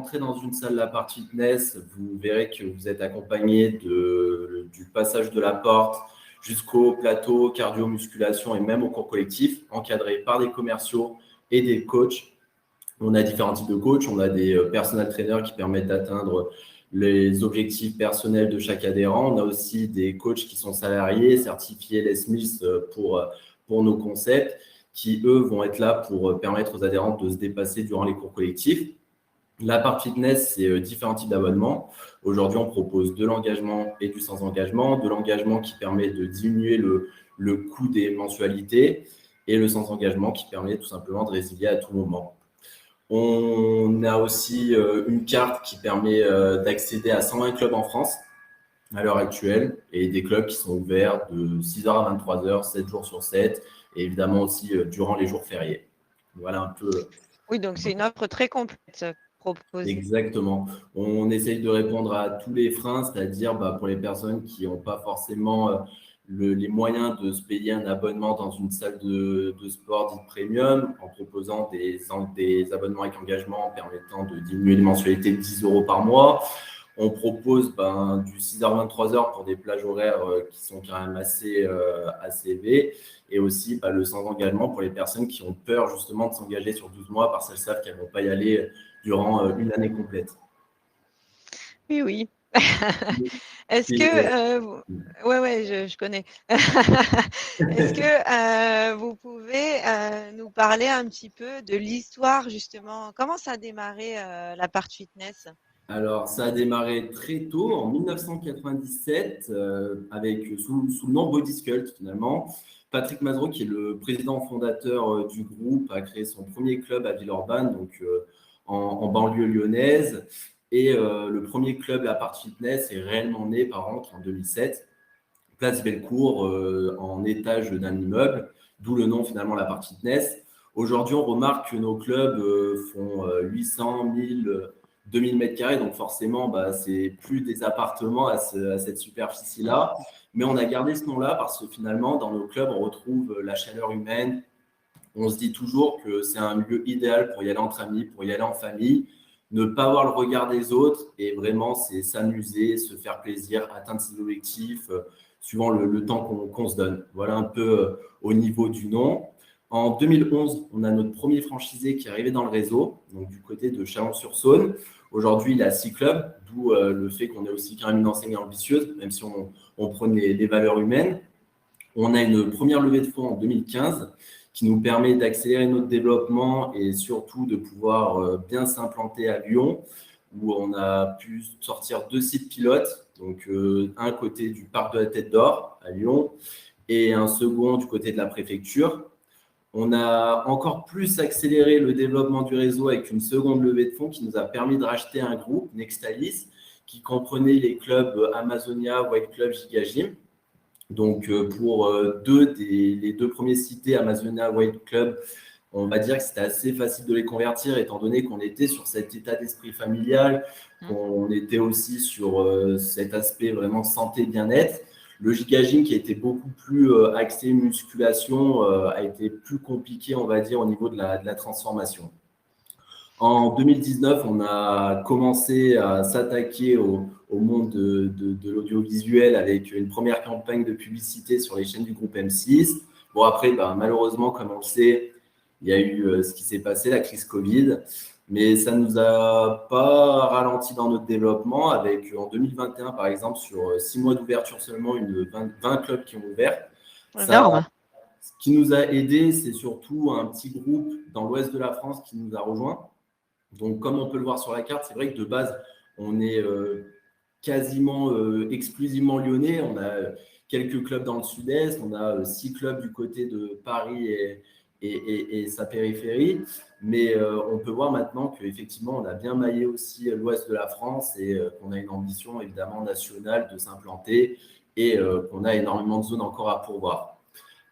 rentrez dans une salle La Part Fitness, vous verrez que vous êtes accompagné du passage de la porte jusqu'au plateau cardio, musculation et même au cours collectif, encadré par des commerciaux et des coachs. On a différents types de coachs. On a des personal trainers qui permettent d'atteindre les objectifs personnels de chaque adhérent. On a aussi des coachs qui sont salariés, certifiés Les Mills pour nos concepts, qui, eux, vont être là pour permettre aux adhérents de se dépasser durant les cours collectifs. La part fitness, c'est différents types d'abonnements. Aujourd'hui, on propose de l'engagement et du sans-engagement. De l'engagement qui permet de diminuer le coût des mensualités et le sans-engagement qui permet tout simplement de résilier à tout moment. On a aussi une carte qui permet d'accéder à 120 clubs en France à l'heure actuelle et des clubs qui sont ouverts de 6h à 23h, 7 jours sur 7 et évidemment aussi durant les jours fériés. Voilà un peu. Oui, donc c'est une offre très complète proposée. Exactement. On essaye de répondre à tous les freins, c'est-à-dire pour les personnes qui n'ont pas forcément les moyens de se payer un abonnement dans une salle de sport dite premium, en proposant des abonnements avec engagement permettant de diminuer les mensualités de 10 € par mois. On propose du 6h 23h pour des plages horaires qui sont quand même assez élevées. Et aussi le sans-engagement pour les personnes qui ont peur justement de s'engager sur 12 mois parce qu'elles savent qu'elles ne vont pas y aller durant une année complète. Oui. Est-ce que… Oui, je connais. Est-ce que vous pouvez nous parler un petit peu de l'histoire justement? Comment ça a démarré La Part Fitness? Alors, ça a démarré très tôt, en 1997, sous le nom Body Sculpt finalement. Patrick Mazereau, qui est le président fondateur du groupe, a créé son premier club à Villeurbanne, donc en banlieue lyonnaise. Et le premier club La Part Fitness est réellement né par an en 2007, place Bellecour, en étage d'un immeuble, d'où le nom finalement La Part Fitness. Aujourd'hui, on remarque que nos clubs font 800, 1000, 2000 mètres carrés, donc forcément, c'est plus des appartements à cette superficie-là. Mais on a gardé ce nom-là parce que finalement, dans nos clubs, on retrouve la chaleur humaine. On se dit toujours que c'est un lieu idéal pour y aller entre amis, pour y aller en famille, ne pas avoir le regard des autres et vraiment, c'est s'amuser, se faire plaisir, atteindre ses objectifs suivant le temps qu'on se donne. Voilà un peu au niveau du nom. En 2011, on a notre premier franchisé qui est arrivé dans le réseau, donc du côté de Chalon-sur-Saône. Aujourd'hui, il a 6 clubs, d'où le fait qu'on ait aussi quand même une enseigne ambitieuse, même si on prenait les valeurs humaines. On a une première levée de fonds en 2015 qui nous permet d'accélérer notre développement et surtout de pouvoir bien s'implanter à Lyon, où on a pu sortir 2 sites pilotes, donc un côté du parc de la Tête d'Or à Lyon et un second du côté de la préfecture. On a encore plus accéléré le développement du réseau avec une seconde levée de fonds qui nous a permis de racheter un groupe, Nextalis, qui comprenait les clubs Amazonia, White Club, Giga Gym. Donc, pour les deux premiers cités, Amazonia, White Club, on va dire que c'était assez facile de les convertir étant donné qu'on était sur cet état d'esprit familial, qu'on était aussi sur cet aspect vraiment santé, bien-être. Le Giga Gym, qui était beaucoup plus axé musculation, a été plus compliqué, on va dire, au niveau de la transformation. En 2019, on a commencé à s'attaquer au monde de l'audiovisuel avec une première campagne de publicité sur les chaînes du groupe M6. Bon, après, malheureusement, comme on le sait, il y a eu ce qui s'est passé, la crise Covid. Mais ça ne nous a pas ralenti dans notre développement avec, en 2021, par exemple, sur 6 mois d'ouverture seulement, 20 clubs qui ont ouvert. Énorme. Ce qui nous a aidé, c'est surtout un petit groupe dans l'ouest de la France qui nous a rejoints. Donc, comme on peut le voir sur la carte, c'est vrai que de base, on est quasiment exclusivement lyonnais. On a quelques clubs dans le sud-est. On a 6 clubs du côté de Paris et sa périphérie. Mais on peut voir maintenant qu'effectivement, on a bien maillé aussi l'ouest de la France et qu'on a une ambition évidemment nationale de s'implanter et qu'on a énormément de zones encore à pourvoir.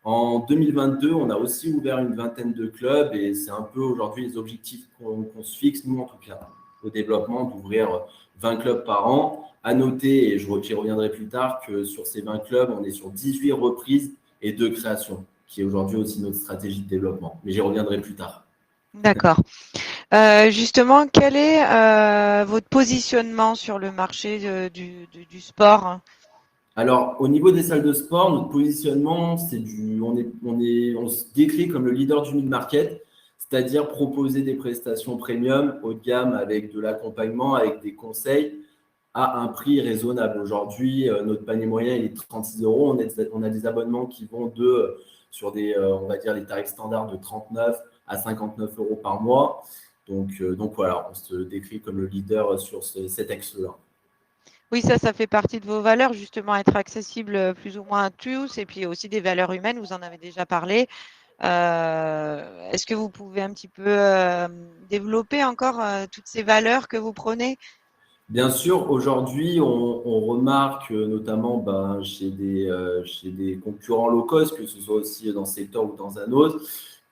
En 2022, on a aussi ouvert une vingtaine de clubs et c'est un peu aujourd'hui les objectifs qu'on se fixe, nous en tout cas, au développement, d'ouvrir 20 clubs par an. À noter, et j'y reviendrai plus tard, que sur ces 20 clubs, on est sur 18 reprises et 2 créations, qui est aujourd'hui aussi notre stratégie de développement. Mais j'y reviendrai plus tard. D'accord. Justement, quel est votre positionnement sur le marché du sport? Alors, au niveau des salles de sport, notre positionnement, on se décrit comme le leader du mid-market, c'est-à-dire proposer des prestations premium haut de gamme avec de l'accompagnement, avec des conseils à un prix raisonnable. Aujourd'hui, notre panier moyen il est de 36 euros. On a des abonnements qui vont sur on va dire, les tarifs standards de 39 à 59 euros par mois. Donc voilà, on se décrit comme le leader sur cet axe-là. Oui, ça fait partie de vos valeurs, justement, être accessible plus ou moins à tous, et puis aussi des valeurs humaines, vous en avez déjà parlé. Est-ce que vous pouvez un petit peu développer encore toutes ces valeurs que vous prenez? Bien sûr, aujourd'hui, on remarque notamment chez des concurrents low cost, que ce soit aussi dans ce secteur ou dans un autre,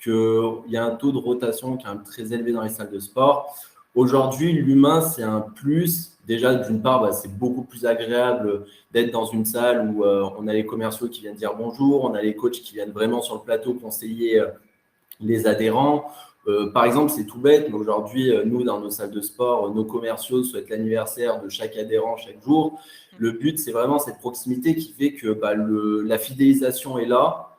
qu'il y a un taux de rotation qui est quand même très élevé dans les salles de sport. Aujourd'hui, l'humain, c'est un plus. Déjà, d'une part, c'est beaucoup plus agréable d'être dans une salle où on a les commerciaux qui viennent dire bonjour, on a les coachs qui viennent vraiment sur le plateau conseiller les adhérents. Par exemple, c'est tout bête, mais aujourd'hui, nous, dans nos salles de sport, nos commerciaux souhaitent l'anniversaire de chaque adhérent chaque jour. Le but, c'est vraiment cette proximité qui fait que la fidélisation est là.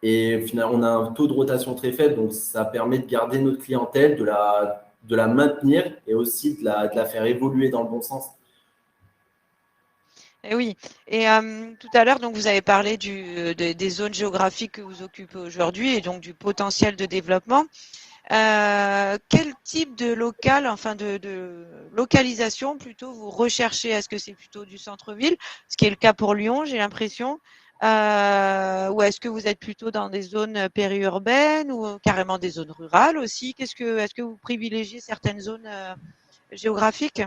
Et finalement, on a un taux de rotation très faible, donc ça permet de garder notre clientèle, de la maintenir et aussi de la faire évoluer dans le bon sens. Et oui. Et tout à l'heure, donc vous avez parlé des zones géographiques que vous occupez aujourd'hui et donc du potentiel de développement. Quel type de local, enfin de localisation plutôt vous recherchez? Est-ce que c'est plutôt du centre-ville, ce qui est le cas pour Lyon, j'ai l'impression, ou est-ce que vous êtes plutôt dans des zones périurbaines ou carrément des zones rurales aussi? Est-ce que vous privilégiez certaines zones géographiques?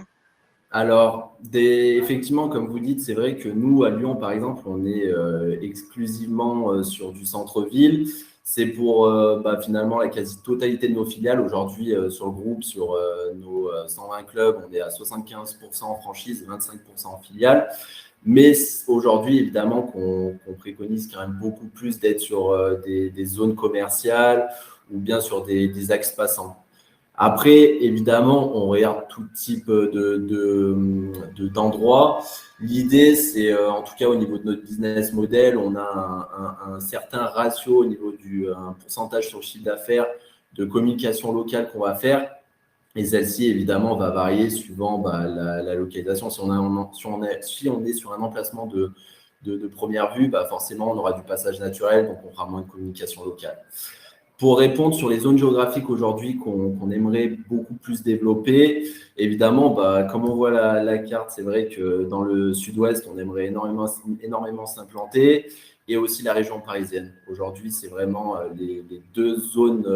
Alors, effectivement, comme vous dites, c'est vrai que nous, à Lyon, par exemple, on est exclusivement sur du centre-ville. C'est pour finalement la quasi-totalité de nos filiales. Aujourd'hui, sur le groupe, sur nos 120 clubs, on est à 75% en franchise et 25% en filiale. Mais aujourd'hui, évidemment, qu'on préconise quand même beaucoup plus d'être sur des zones commerciales ou bien sur des axes passants. Après, évidemment, on regarde tout type d'endroits. L'idée, c'est, en tout cas au niveau de notre business model, on a un certain ratio au niveau un pourcentage sur le chiffre d'affaires de communication locale qu'on va faire. Et celle-ci, évidemment, va varier suivant la localisation. Si on est sur un emplacement de première vue, forcément, on aura du passage naturel, donc on fera moins de communication locale. Pour répondre sur les zones géographiques aujourd'hui qu'on aimerait beaucoup plus développer, évidemment, comme on voit la carte, c'est vrai que dans le sud-ouest, on aimerait énormément s'implanter et aussi la région parisienne. Aujourd'hui, c'est vraiment les deux zones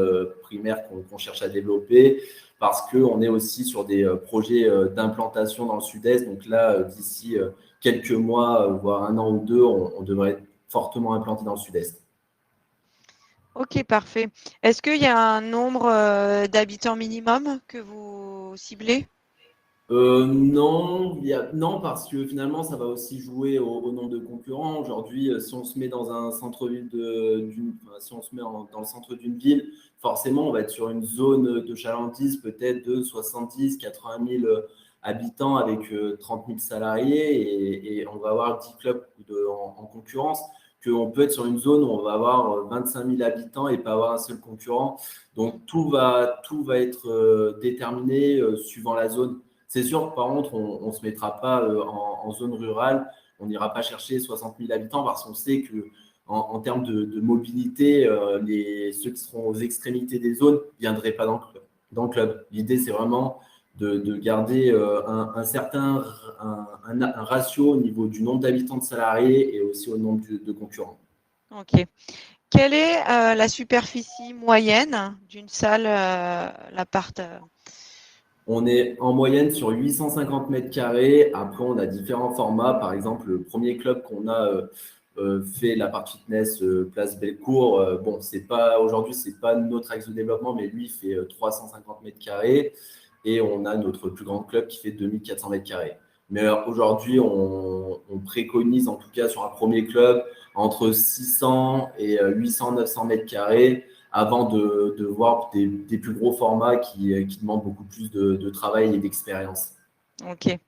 primaires qu'on cherche à développer parce qu'on est aussi sur des projets d'implantation dans le sud-est. Donc là, d'ici quelques mois, voire un an ou deux, on devrait être fortement implanté dans le sud-est. Ok, parfait. Est-ce qu'il y a un nombre d'habitants minimum que vous ciblez? Non, non, parce que finalement, ça va aussi jouer au nombre de concurrents. Aujourd'hui, si on se met dans un centre-ville si on se met dans le centre d'une ville, forcément, on va être sur une zone de chalandise peut-être de 70, 80 000 habitants avec 30 000 salariés et on va avoir 10 clubs en concurrence. Qu'on peut être sur une zone où on va avoir 25 000 habitants et pas avoir un seul concurrent. Donc, tout va être déterminé suivant la zone. C'est sûr, par contre, on ne se mettra pas en zone rurale, on n'ira pas chercher 60 000 habitants parce qu'on sait que en termes de mobilité, ceux qui seront aux extrémités des zones ne viendraient pas dans le club. L'idée, c'est vraiment de garder un certain un ratio au niveau du nombre d'habitants de salariés et aussi au nombre de concurrents. Ok. Quelle est la superficie moyenne d'une salle, l'appart? On est en moyenne sur 850 mètres carrés. Après, on a différents formats. Par exemple, le premier club qu'on a fait, la partie fitness Place Bellecour. Aujourd'hui, c'est pas notre axe de développement, mais lui, il fait 350 mètres carrés. Et on a notre plus grand club qui fait 2400 mètres carrés. Mais aujourd'hui, on préconise, en tout cas sur un premier club, entre 600 et 800, 900 mètres carrés avant de voir des plus gros formats qui demandent beaucoup plus de travail et d'expérience. Ok.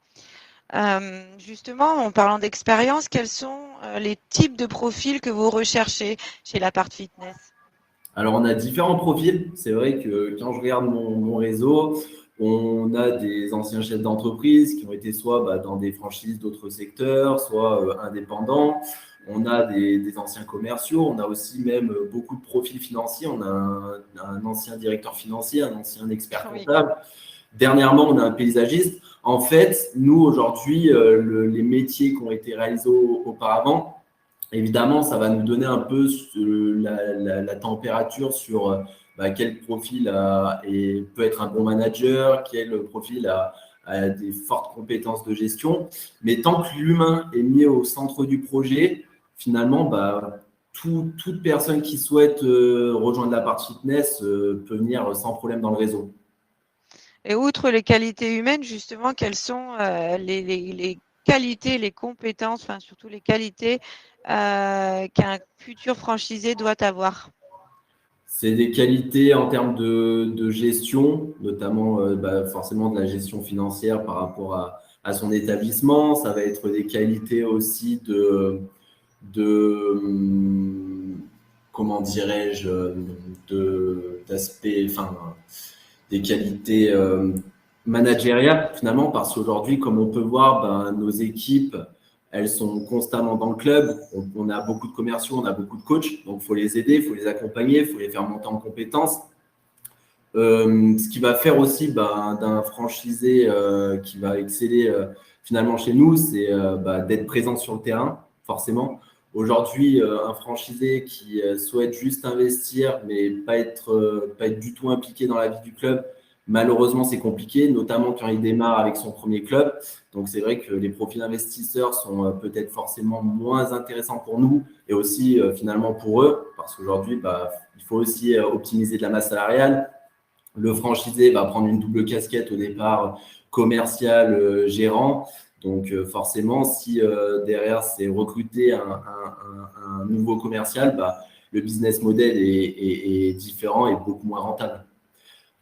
Justement, en parlant d'expérience, quels sont les types de profils que vous recherchez chez l'Appart Fitness? Alors, on a différents profils. C'est vrai que quand je regarde mon réseau, on a des anciens chefs d'entreprise qui ont été soit dans des franchises d'autres secteurs, soit indépendants. On a des anciens commerciaux. On a aussi même beaucoup de profils financiers. On a un ancien directeur financier, un ancien expert comptable. Dernièrement, on a un paysagiste. En fait, nous, aujourd'hui, les métiers qui ont été réalisés auparavant, évidemment, ça va nous donner un peu la température sur quel profil peut être un bon manager, quel profil a des fortes compétences de gestion. Mais tant que l'humain est mis au centre du projet, finalement, toute personne qui souhaite rejoindre l'Appart Fitness peut venir sans problème dans le réseau. Et outre les qualités humaines, justement, quelles sont les qualités, les compétences, enfin surtout les qualités qu'un futur franchisé doit avoir? C'est des qualités en termes de gestion, notamment forcément de la gestion financière par rapport à son établissement. Ça va être des qualités aussi comment dirais-je, d'aspect, enfin, des qualités managériales finalement, parce qu'aujourd'hui, comme on peut voir, nos équipes, elles sont constamment dans le club. On a beaucoup de commerciaux, on a beaucoup de coachs, donc il faut les aider, il faut les accompagner, il faut les faire monter en compétences. Ce qui va faire aussi d'un franchisé qui va exceller finalement chez nous, c'est d'être présent sur le terrain, forcément. Aujourd'hui, un franchisé qui souhaite juste investir, mais pas être du tout impliqué dans la vie du club, malheureusement, c'est compliqué, notamment quand il démarre avec son premier club. Donc, c'est vrai que les profils investisseurs sont peut-être forcément moins intéressants pour nous et aussi finalement pour eux, parce qu'aujourd'hui, il faut aussi optimiser de la masse salariale. Le franchisé va prendre une double casquette au départ, commercial, gérant. Donc, forcément, si derrière, c'est recruter un nouveau commercial, le business model est différent et beaucoup moins rentable.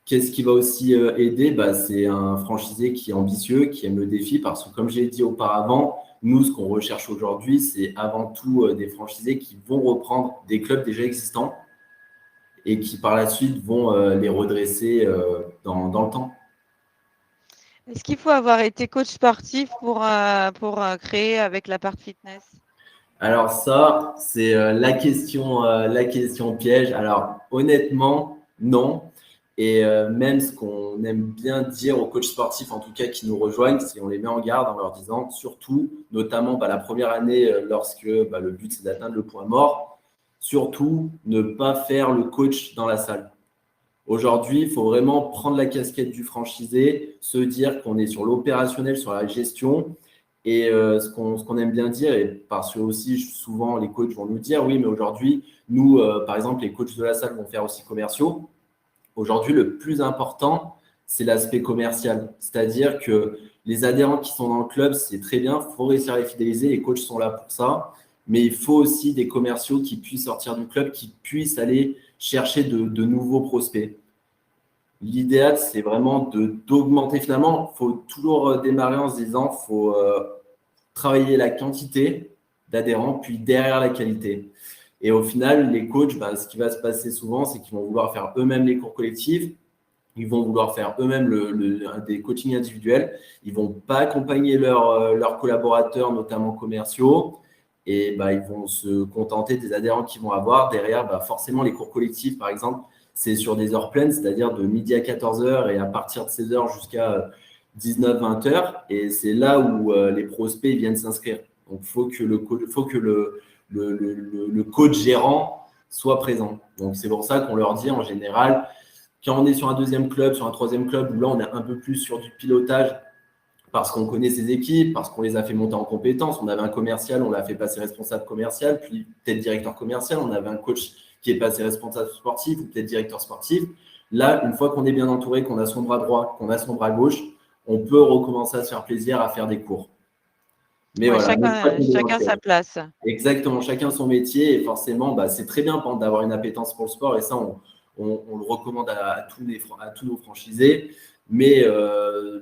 Qu'est-ce qui va aussi aider? C'est un franchisé qui est ambitieux, qui aime le défi, parce que comme j'ai dit auparavant, nous, ce qu'on recherche aujourd'hui, c'est avant tout des franchisés qui vont reprendre des clubs déjà existants et qui par la suite vont les redresser dans le temps. Est-ce qu'il faut avoir été coach sportif pour créer avec l'Appart Fitness? Alors ça, c'est la question piège. Alors honnêtement, non. Et même ce qu'on aime bien dire aux coachs sportifs, en tout cas qui nous rejoignent, c'est on les met en garde en leur disant surtout, notamment la première année, lorsque le but c'est d'atteindre le point mort, surtout ne pas faire le coach dans la salle. Aujourd'hui, il faut vraiment prendre la casquette du franchisé, se dire qu'on est sur l'opérationnel, sur la gestion. Et ce qu'on aime bien dire, et parce que aussi souvent les coachs vont nous dire, oui, mais aujourd'hui, nous, par exemple, les coachs de la salle vont faire aussi commerciaux. Aujourd'hui, le plus important, c'est l'aspect commercial. C'est-à-dire que les adhérents qui sont dans le club, c'est très bien, il faut réussir à les fidéliser, les coachs sont là pour ça. Mais il faut aussi des commerciaux qui puissent sortir du club, qui puissent aller chercher de nouveaux prospects. L'idéal, c'est vraiment d'augmenter finalement. Il faut toujours démarrer en se disant il faut travailler la quantité d'adhérents, puis derrière la qualité. Et au final, les coachs, ce qui va se passer souvent, c'est qu'ils vont vouloir faire eux-mêmes les cours collectifs. Ils vont vouloir faire eux-mêmes des coachings individuels. Ils ne vont pas accompagner leurs collaborateurs, notamment commerciaux. Et ils vont se contenter des adhérents qu'ils vont avoir. Derrière, forcément, les cours collectifs, par exemple, c'est sur des heures pleines, c'est-à-dire de midi à 14h et à partir de 16h jusqu'à 19-20h. Et c'est là où les prospects viennent s'inscrire. Donc, il faut que le coach gérant soit présent. Donc, c'est pour ça qu'on leur dit en général, quand on est sur un deuxième club, sur un troisième club, où là, on est un peu plus sur du pilotage parce qu'on connaît ses équipes, parce qu'on les a fait monter en compétences. On avait un commercial, on l'a fait passer responsable commercial, puis peut-être directeur commercial. On avait un coach qui est passé responsable sportif ou peut-être directeur sportif. Là, une fois qu'on est bien entouré, qu'on a son bras droit, qu'on a son bras gauche, on peut recommencer à se faire plaisir à faire des cours. Mais Ouais, voilà, chacun sa place. exactement, chacun son métier. Et forcément, c'est très bien d'avoir une appétence pour le sport. Et ça, on le recommande à tous nos franchisés. Mais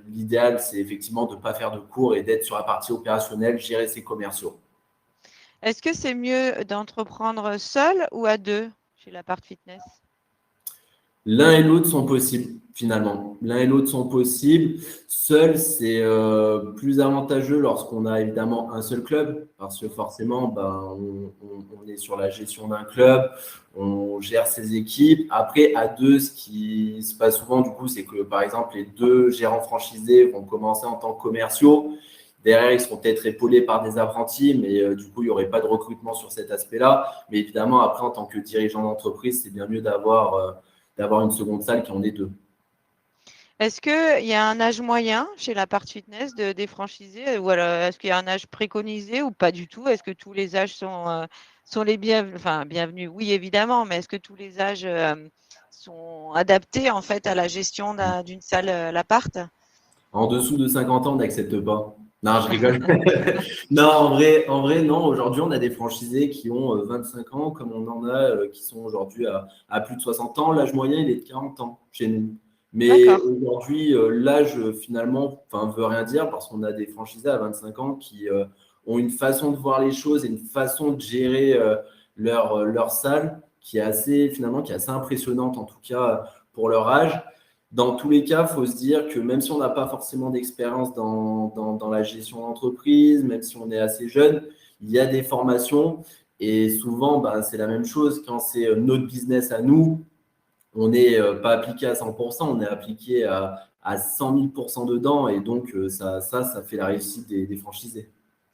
l'idéal, c'est effectivement de ne pas faire de cours et d'être sur la partie opérationnelle, gérer ses commerciaux. Est-ce que c'est mieux d'entreprendre seul ou à deux chez l'appart fitness? L'un et l'autre sont possibles, finalement. L'un et l'autre sont possibles. Seul, c'est plus avantageux lorsqu'on a évidemment un seul club, parce que forcément, on est sur la gestion d'un club, on gère ses équipes. Après, à deux, ce qui se passe souvent, du coup, c'est que, par exemple, les deux gérants franchisés vont commencer en tant que commerciaux. Derrière, ils seront peut-être épaulés par des apprentis, mais du coup, il n'y aurait pas de recrutement sur cet aspect-là. Mais évidemment, après, en tant que dirigeant d'entreprise, c'est bien mieux d'avoir une seconde salle qui en est deux. Est-ce qu'il y a un âge moyen chez l'appart fitness des franchisés ou alors est-ce qu'il y a un âge préconisé ou pas du tout? Est-ce que tous les âges sont les bienvenus? Oui, évidemment, mais est-ce que tous les âges sont adaptés en fait à la gestion d'une salle l'appart? En dessous de 50 ans, on n'accepte pas. Non, je rigole. Non, en vrai, non. Aujourd'hui, on a des franchisés qui ont 25 ans, comme on en a qui sont aujourd'hui à plus de 60 ans. L'âge moyen, il est de 40 ans chez nous. Mais D'accord. aujourd'hui, l'âge, finalement, veut rien dire parce qu'on a des franchisés à 25 ans qui ont une façon de voir les choses et une façon de gérer leur salle finalement, qui est assez impressionnante, en tout cas pour leur âge. Dans tous les cas, il faut se dire que même si on n'a pas forcément d'expérience dans la gestion d'entreprise, même si on est assez jeune, il y a des formations et souvent, c'est la même chose. Quand c'est notre business à nous, on n'est pas appliqué à 100%, on est appliqué à 100 000% dedans et donc ça fait la réussite des franchisés.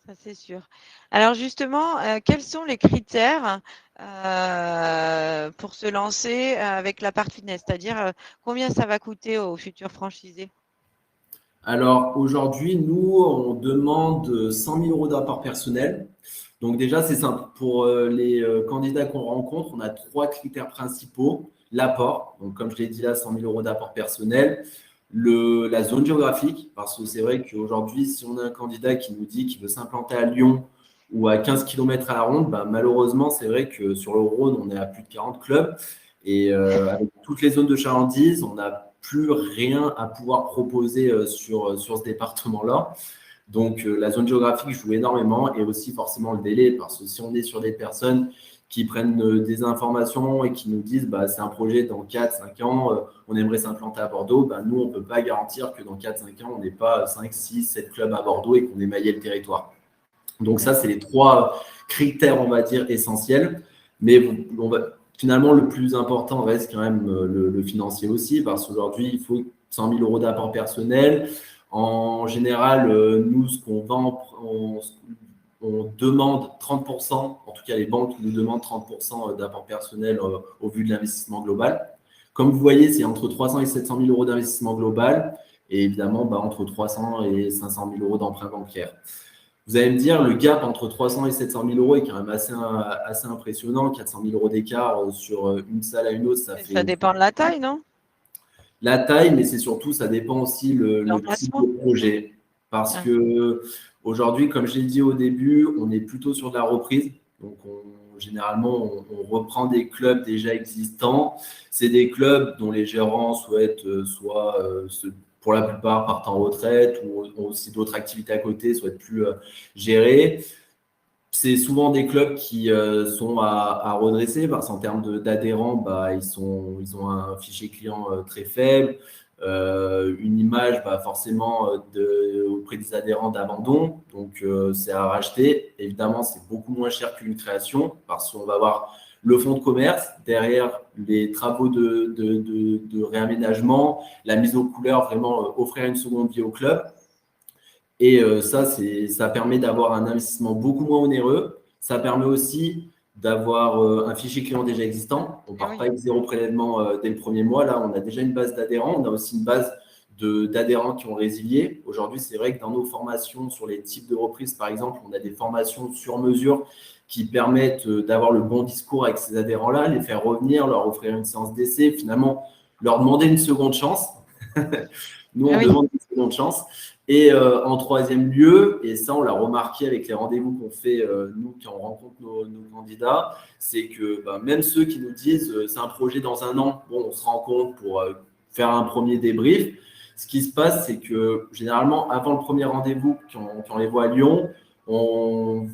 Ça, c'est sûr. Alors justement, quels sont les critères pour se lancer avec l'appart fitness? C'est-à-dire, combien ça va coûter aux futurs franchisés? Alors aujourd'hui, nous, on demande 100 000 euros d'apport personnel. Donc déjà, c'est simple. Pour les candidats qu'on rencontre, on a trois critères principaux. L'apport, donc comme je l'ai dit là, 100 000 euros d'apport personnel. La zone géographique, parce que c'est vrai qu'aujourd'hui, si on a un candidat qui nous dit qu'il veut s'implanter à Lyon ou à 15 km à la ronde, malheureusement, c'est vrai que sur le Rhône, on est à plus de 40 clubs. Et avec toutes les zones de chalandise, on n'a plus rien à pouvoir proposer sur ce département-là. Donc, la zone géographique joue énormément et aussi forcément le délai, parce que si on est sur des personnes qui prennent des informations et qui nous disent c'est un projet dans 4-5 ans, on aimerait s'implanter à Bordeaux, nous, on ne peut pas garantir que dans 4-5 ans, on n'ait pas 5, 6, 7 clubs à Bordeaux et qu'on ait maillé le territoire. Donc, ça, c'est les trois critères, on va dire, essentiels. Mais finalement, le plus important reste quand même le financier aussi, parce qu'aujourd'hui, il faut 100 000 euros d'apport personnel. En général, nous, ce qu'on vend, on demande 30%, en tout cas les banques nous demandent 30% d'apport personnel au vu de l'investissement global. Comme vous voyez, c'est entre 300 et 700 000 euros d'investissement global et évidemment entre 300 et 500 000 euros d'emprunt bancaire. Vous allez me dire, le gap entre 300 et 700 000 euros est quand même assez impressionnant. 400 000 euros d'écart sur une salle à une autre, Ça dépend de la taille, non? La taille, mais c'est surtout, ça dépend aussi le type L'emplacement? de projet. Parce que aujourd'hui, comme je l'ai dit au début, on est plutôt sur de la reprise. Donc, généralement, on reprend des clubs déjà existants. C'est des clubs dont les gérants souhaitent pour la plupart, partent en retraite ou ont aussi d'autres activités à côté, souhaitent plus gérer. C'est souvent des clubs qui sont à redresser parce qu'en termes d'adhérents, ils ont un fichier client très faible, une image forcément auprès des adhérents d'abandon. Donc, c'est à racheter. Évidemment, c'est beaucoup moins cher qu'une création parce qu'on va avoir le fonds de commerce, derrière les travaux de réaménagement, la mise aux couleurs, vraiment offrir une seconde vie au club. Et ça permet d'avoir un investissement beaucoup moins onéreux. Ça permet aussi d'avoir un fichier client déjà existant. On ne part pas avec zéro prélèvement dès le premier mois. Là, on a déjà une base d'adhérents. On a aussi une base d'adhérents qui ont résilié. Aujourd'hui, c'est vrai que dans nos formations sur les types de reprises, par exemple, on a des formations sur mesure qui permettent d'avoir le bon discours avec ces adhérents-là, les faire revenir, leur offrir une séance d'essai, finalement leur demander une seconde chance. Nous, on demande une seconde chance. Et en troisième lieu, et ça on l'a remarqué avec les rendez-vous qu'on fait, nous, quand on rencontre nos candidats, c'est que même ceux qui nous disent c'est un projet dans un an, bon, on se rencontre pour faire un premier débrief. Ce qui se passe, c'est que généralement, avant le premier rendez-vous, quand on les voit à Lyon, on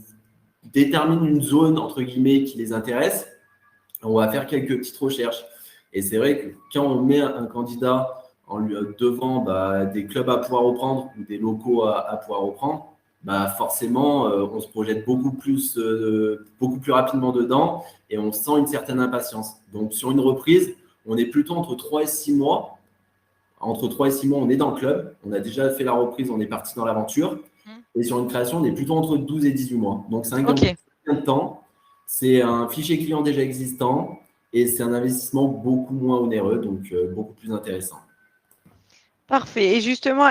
détermine une zone, entre guillemets, qui les intéresse. On va faire quelques petites recherches. Et c'est vrai que quand on met un candidat en lui devant des clubs à pouvoir reprendre ou des locaux à pouvoir reprendre, forcément, on se projette beaucoup plus rapidement dedans et on sent une certaine impatience. Donc, sur une reprise, on est plutôt entre 3 et 6 mois. Entre 3 et 6 mois, on est dans le club. On a déjà fait la reprise, on est parti dans l'aventure. Et sur une création, on est plutôt entre 12 et 18 mois. Donc, c'est un gain de temps. C'est un fichier client déjà existant et c'est un investissement beaucoup moins onéreux, donc beaucoup plus intéressant. Parfait. Et justement,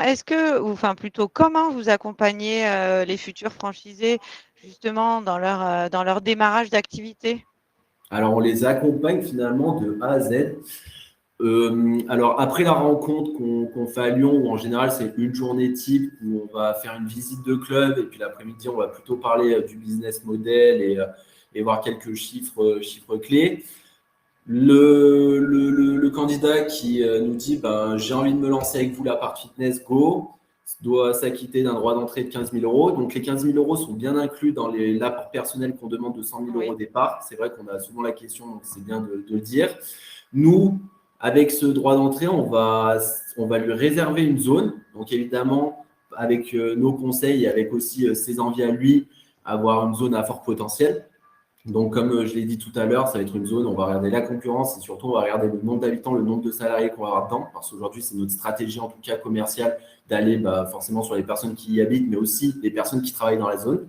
plutôt comment vous accompagnez les futurs franchisés justement dans leur démarrage d'activité? Alors, on les accompagne finalement de A à Z. Alors, après la rencontre qu'on fait à Lyon, où en général, c'est une journée type où on va faire une visite de club et puis l'après-midi, on va plutôt parler du business model et voir quelques chiffres clés. Le candidat qui nous dit j'ai envie de me lancer avec vous l'appart fitness, go, doit s'acquitter d'un droit d'entrée de 15 000 euros. Donc, les 15 000 euros sont bien inclus dans l'apport personnel qu'on demande de 100 000 euros au départ. C'est vrai qu'on a souvent la question, donc c'est bien de le dire. Nous, avec ce droit d'entrée, on va lui réserver une zone. Donc, évidemment, avec nos conseils et avec aussi ses envies à lui, avoir une zone à fort potentiel. Donc, comme je l'ai dit tout à l'heure, ça va être une zone où on va regarder la concurrence et surtout, on va regarder le nombre d'habitants, le nombre de salariés qu'on va avoir dedans. Parce qu'aujourd'hui, c'est notre stratégie, en tout cas commerciale, d'aller forcément sur les personnes qui y habitent, mais aussi les personnes qui travaillent dans la zone.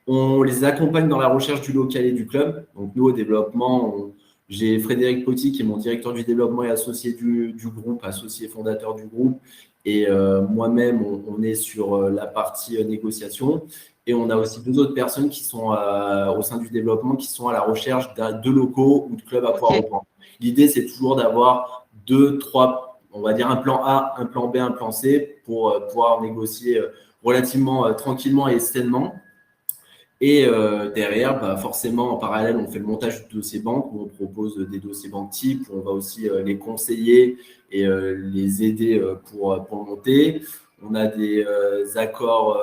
On les accompagne dans la recherche du local et du club. Donc, nous, au développement, j'ai Frédéric Poty, qui est mon directeur du développement et associé du groupe, associé fondateur du groupe. Et moi-même, on est sur la partie négociation. Et on a aussi 2 autres personnes qui sont au sein du développement, qui sont à la recherche de locaux ou de clubs à pouvoir reprendre. L'idée, c'est toujours d'avoir 2, 3, on va dire un plan A, un plan B, un plan C pour pouvoir négocier relativement tranquillement et sainement. Et derrière, forcément, en parallèle, on fait le montage du dossier banque où on propose des dossiers banques types, où on va aussi les conseiller et les aider pour monter. On a des accords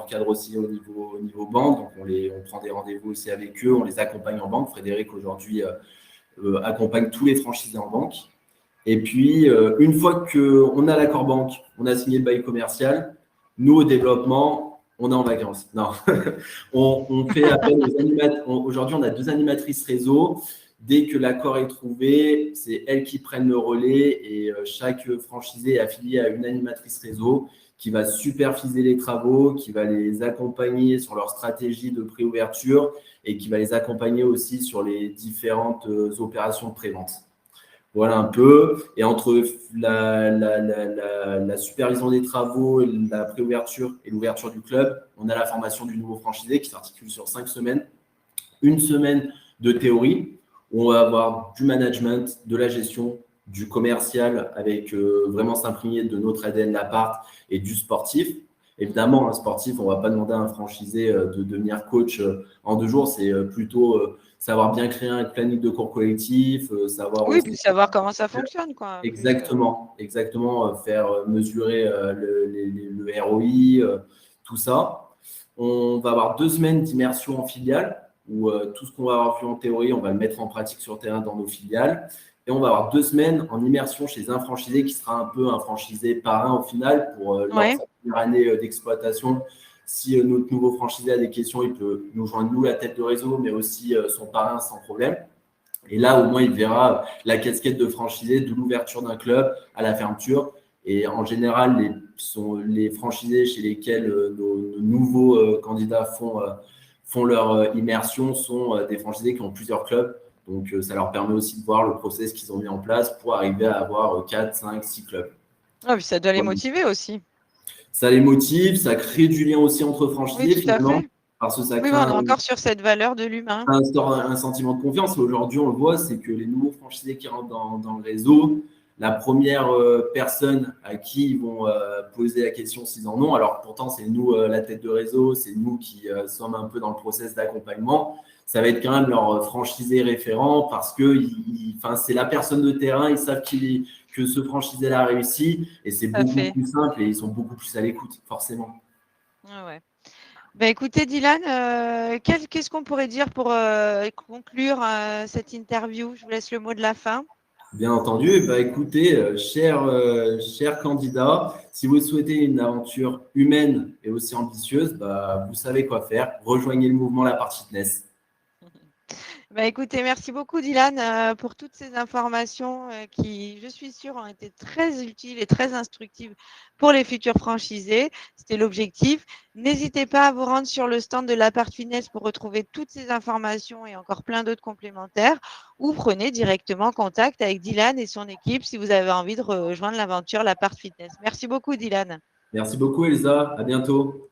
cadres aussi au niveau banque, donc on prend des rendez-vous aussi avec eux, on les accompagne en banque. Frédéric, aujourd'hui, accompagne tous les franchisés en banque. Et puis, une fois qu'on a l'accord banque, on a signé le bail commercial, nous, au développement, on est en vacances. Non, on fait appel aux animateurs. Aujourd'hui, on a 2 animatrices réseau. Dès que l'accord est trouvé, c'est elles qui prennent le relais et chaque franchisé est affilié à une animatrice réseau qui va superviser les travaux, qui va les accompagner sur leur stratégie de préouverture et qui va les accompagner aussi sur les différentes opérations de prévente. Voilà un peu. Et entre la supervision des travaux, la préouverture et l'ouverture du club, on a la formation du nouveau franchisé qui s'articule sur 5 semaines. Une semaine de théorie, où on va avoir du management, de la gestion, du commercial avec vraiment s'imprégner de notre ADN d'appart et du sportif. Évidemment, un sportif, on ne va pas demander à un franchisé de devenir coach en 2 jours. C'est plutôt savoir bien créer un planning de cours collectif, savoir aussi… puis savoir comment ça fonctionne, quoi. Exactement. Faire mesurer le ROI, tout ça. On va avoir 2 semaines d'immersion en filiale où tout ce qu'on va avoir vu en théorie, on va le mettre en pratique sur le terrain dans nos filiales. Et on va avoir 2 semaines en immersion chez un franchisé qui sera un peu un franchisé parrain au final pour leur première année d'exploitation. Si notre nouveau franchisé a des questions, il peut nous joindre, nous, la tête de réseau, mais aussi son parrain sans problème. Et là, au moins, il verra la casquette de franchisé de l'ouverture d'un club à la fermeture. Et en général, les franchisés chez lesquels nos nouveaux candidats font leur immersion sont des franchisés qui ont plusieurs clubs. Donc, ça leur permet aussi de voir le process qu'ils ont mis en place pour arriver à avoir 4, 5, 6 clubs. Ah, puis ça doit les motiver aussi. Ça les motive, ça crée du lien aussi entre franchisés, finalement. Parce que ça crée on est encore sur cette valeur de l'humain. Un sentiment de confiance. Et aujourd'hui, on le voit, c'est que les nouveaux franchisés qui rentrent dans le réseau, la première personne à qui ils vont poser la question s'ils en ont. Alors pourtant, c'est nous la tête de réseau, c'est nous qui sommes un peu dans le process d'accompagnement. Ça va être quand même leur franchisé référent parce que c'est la personne de terrain, ils savent que ce franchisé-là a réussi et c'est beaucoup plus simple et ils sont beaucoup plus à l'écoute, forcément. Ouais. Ben, écoutez, Dylan, qu'est-ce qu'on pourrait dire pour conclure cette interview? Je vous laisse le mot de la fin. Bien entendu. Bah, écoutez, cher candidat, si vous souhaitez une aventure humaine et aussi ambitieuse, bah, vous savez quoi faire. Rejoignez le mouvement La Part Fitness. Bah, écoutez, merci beaucoup Dylan pour toutes ces informations qui, je suis sûre, ont été très utiles et très instructives pour les futurs franchisés. C'était l'objectif. N'hésitez pas à vous rendre sur le stand de La Part Fitness pour retrouver toutes ces informations et encore plein d'autres complémentaires, ou prenez directement contact avec Dylan et son équipe si vous avez envie de rejoindre l'aventure La Part Fitness. Merci beaucoup Dylan. Merci beaucoup Elsa. À bientôt.